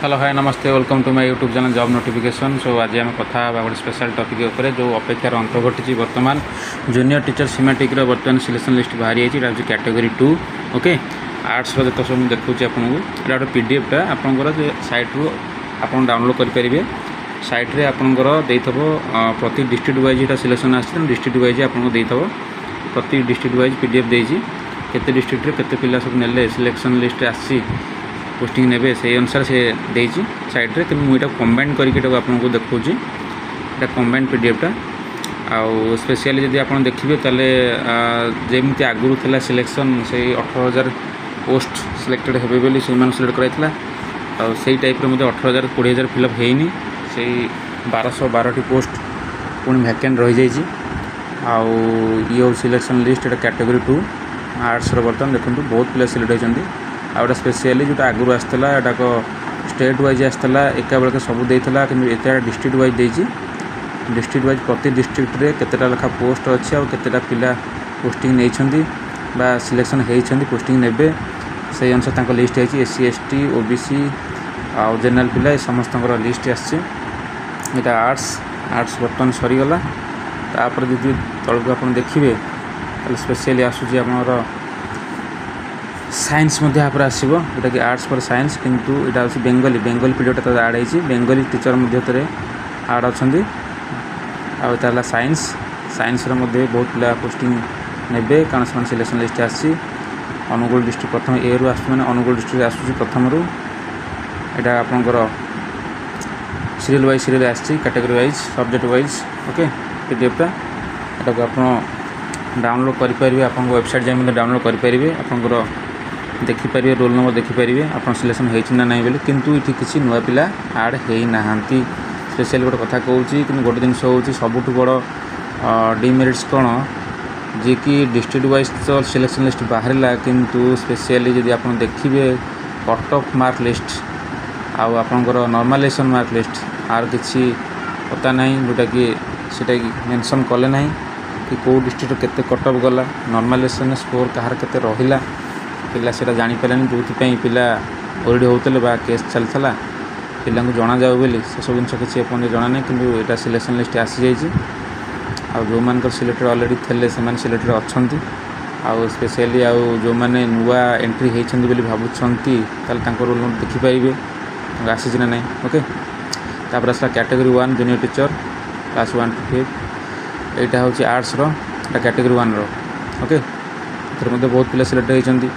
Hello hi नमस्ते welcome to my YouTube channel job notification. So आज आम कथा गोटे स्पेशल टॉपिक उपर जो अपेक्षार अंत घटी बर्तमान जूनियर टीचर सीमेटिक बर्तमान सिलेक्शन लिस्ट बाहरी है कैटेगरी 2 ओके आर्ट्स जो सब देखुची आपको यहाँ गोटे पीडीएफटा आपंकर सैट्रु आप डाउनलोड करेंगे। सैट्रे आपंकर प्रति डिस्ट्रिक्ट वाइज यहाँ सिलेक्शन आस डिस्ट्रिक्ट वाइज आपको देथब प्रति डिस्ट्रिक्ट वाइज पीडीएफ देती केते डिस्ट्रिक्ट केते पिला सब नेले सिलेक्शन लिस्ट आसी पोस्टिंग ने से अनुसार से देती साइड्रे कि मुझे कंबाइन करके आपको देखी ये कंबाइन पीडीएफटा आउ स्पेशली जब आप देखिए ताले जमी आगुरी थी सिलेक्शन से 18,000 पोस्ट सिलेक्टेड हे बोली से सिलेक्ट कराई से टाइप 18,000 20,000 फिलअप होनी से 1212 पोस्ट पुणी भैकेंट रही जाइए आउ ये सिलेक्शन लिस्ट ये कैटेगरी 2 आर्ट्स बर्तमान देखो बहुत पिला सिलेक्ट होती आउटा स्पेशली जो आगुरी आसला यहाँ स्टेट वाइज आसला एका बेलके सब देता कि डिस्ट्रिक्ट वाइज देती डिस्ट्रिक्ट वाइज प्रति डिस्ट्रिक्ट रे केतेटा लेखा पोस्ट अच्छी और केतेटा पिला पोस्टिंग नहीं सिलेक्शन होती पोस्टिंग ने से अनुसार लिस्ट है एससी एसटी ओबीसी आउ जनरल पिला समस्त लिस्ट आसटा आर्ट्स बर्तमान सरीगला तापर जो तलक आप देखिए स्पेशली आसूँ आमर साइंस आप आसो जोटा कि आर्ट्स फॉर साइंस किंतु यहाँ हूँ बेंगली पीडीएफटा आड हो बेंगली टीचर आड अच्छा आउला साइंस बहुत पिला पोस्टिंग ने कारण से सिलेक्शन लिस्ट आसी अनुगुल डिस्ट्रिक्ट प्रथम ए रु आसने अनुगुल डिस्ट्रिक्ट आसूँ प्रथम यहाँ आपंकर सीरियल वाइज सीरियल आसी category wise subject wise okay पीडीएफटा यहाँ को आप डाउनलोड करेंगे आप वेबसाइट जाए डाउनलोड करेंगे आपंकर देखिपारे रोल नंबर देखिपारे आप सिलेक्शन होती ना नहीं बोली किंतु ये किसी नुआ पिला आड होना स्पेशली गोटे कथा कहूँ कि गोटे जिन हूँ सबुठ बड़ डिमेरिट्स कौन जी कि डिस्ट्रिक्ट वाइज तो सिलेक्शन लिस्ट बाहर किंतु स्पेशली जब आप देखिए कट ऑफ मार्क लिस्ट आउ आपंकर नॉर्मलाइजेशन मार्क लिस्ट आर किसी पता नहीं जोटा कि सीटा मेंशन कले ना कि कौ डिस्ट्रिक्ट केते कट ऑफ गला नॉर्मलाइजेशन स्कोर कहार केते रहिला पिला से जापारे जो पिला ओरडी होते केस चलता पिला जना जाऊ बोली से सब जिन किसी जना ना कि यहाँ सिलेक्शन लिस्ट आसी जाइए जो मान सिलेक्टेड अलरेडी थे से सिलेक्टेड अच्छा आउ स्पेशली आउ जो मैंने नुआ एंट्री होती बोली भावुंट रोल नंबर देखिपारे आसी ना नहीं ओके तापर आसला category 1 junior teacher class 1 to 5 यहाँ हूँ आर्ट्स कैटेगरी 1 ओके बहुत पिला सिलेक्ट होती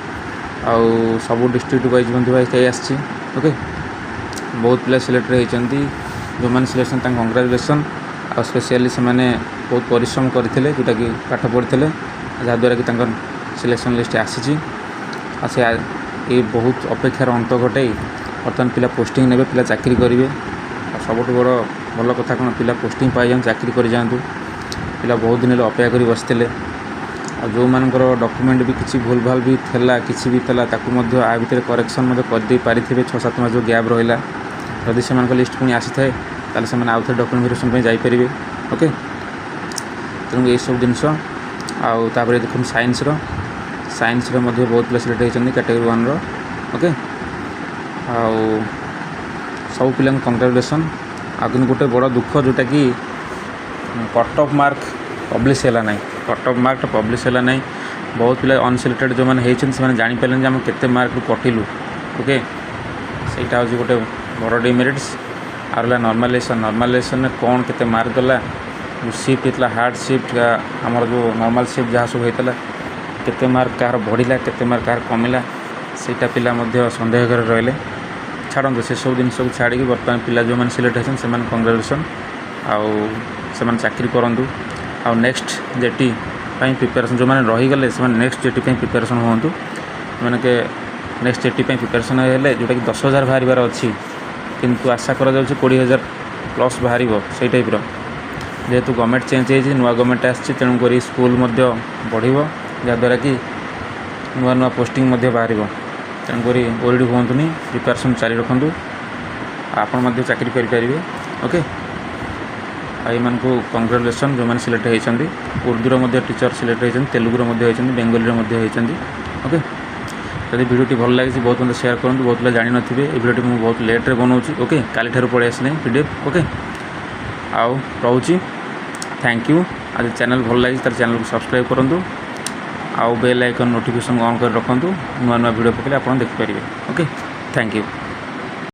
आउ सब डिस्ट्रिक्ट वाइज आसी ओके बहुत पिला सिलेक्ट होती जो मैंने सिलेक्शन कंग्रेचुलेसन आ स्पेशली से बहुत परिश्रम करते जोटा कि पाठ पढ़ते जहाँद्वारा कि सिलेक्शन लिस्ट आसी ये बहुत अपेक्षार अंत घटाई बर्तमान पिला पोस्टिंग ने पिला चाकरी करेंगे सबुठ बड़ भल कथा कौन पिला पोस्टिंग पाई जाऊँ चाकरी कर जातु पिला बहुत दिन अपेक्षा कर बसते जो मानकर डॉक्यूमेंट भी किसी भूल भाल भी थिला किसी भी थिला ताकू आ भितर करेक्शन कर पारि 6-7 मास जो गैप रहा जदि से लिस्ट पुणी आसी थाए ताले से आउ थे डॉक्यूमेंट वेरिफिकेशन जापरेंगे ओके तेणु ये सब जिनस आउे देखो साइंस बहुत पिला सिलेक्ट होती कैटेगरी 1 ओके आउ सब पिला कंग्रेचुलेसन आ गोटे बड़ दुख जोटा कि कट ऑफ मार्क पब्लिश है ना कट ऑफ मार्क पब्लिश है ना बहुत पिला अनसिलेक्टेड जो मैंने होती जापारे आम केते मार्क कटिलु ओके सहीटा हूँ गोटे बड़ डिमेरिट्स आर नॉर्मलाइजेशन में कौन केते मार्क गला शिफ्ट होता हार्ड शिफ्ट आमर जो नॉर्मल शिफ्ट जहाँ सब होता केते मार्क कहार बढ़िला केते मार्क कहार कमिला सेटा पिला सन्देह कर रही छाड़ू से सब जिन सब छाड़ी बर्तमान पिला जो मैंने सिलेक्ट होती से कंग्रेचुलेसन आउ से चाकरी करूँ आउ नेक्स्ट जेटी प्रिपेरेसन जो मैंने रहीगले से नेक्स्ट जेटी प्रिपेरेसन हूँ मैंने के नेक्स्ट जेटी प्रिपेरेसन है जोटा कि 10,000 बाहर अच्छी किंतु आशा करा 20,000 प्लस बाहर से टाइप जेहेतु गवर्नमेंट चेंज हो नुआ गवर्नमेंट आसी तेणुक स्कूल बढ़ जहाँद्वारा कि नुआ नुआ पोस्टिंग बाहर तेणुक ओरडी हूँ प्रिपेरेसन जारी रखु आपण चाकरी करेंगे ओके मान को कंग्रेचुलेसन जो मैंने सिलेक्ट होती उर्दूर टीचर सिलेक्ट होती तेलुगुर होती बेंगली होती ओके ଯଦି ଭିଡ଼ିଓଟି ଭଲ ଲାଗିଛି ବହୁତ ମୋତେ ସେୟାର କରନ୍ତୁ। ବହୁତ ପିଲା ଜାଣିନଥିବେ ଏ ଭିଡ଼ିଓଟି ମୁଁ ବହୁତ ଲେଟ୍ରେ ବନାଉଛି। ଓକେ, କାଲିଠାରୁ ପଳେଇ ଆସିଲାଣି PDF। ଓକେ, ଆଉ ରହୁଛି, ଥ୍ୟାଙ୍କ ୟୁ। ଆଜି ଚ୍ୟାନେଲ୍ ଭଲ ଲାଗିଛି ତାର ଚ୍ୟାନେଲକୁ ସବସ୍କ୍ରାଇବ୍ କରନ୍ତୁ ଆଉ ବେଲ୍ ଆଇକନ୍ ନୋଟିଫିକେସନ୍ ଅନ୍ କରି ରଖନ୍ତୁ। ନୂଆ ନୂଆ ଭିଡ଼ିଓ ପକେଇଲେ ଆପଣ ଦେଖିପାରିବେ। Okay, thank you.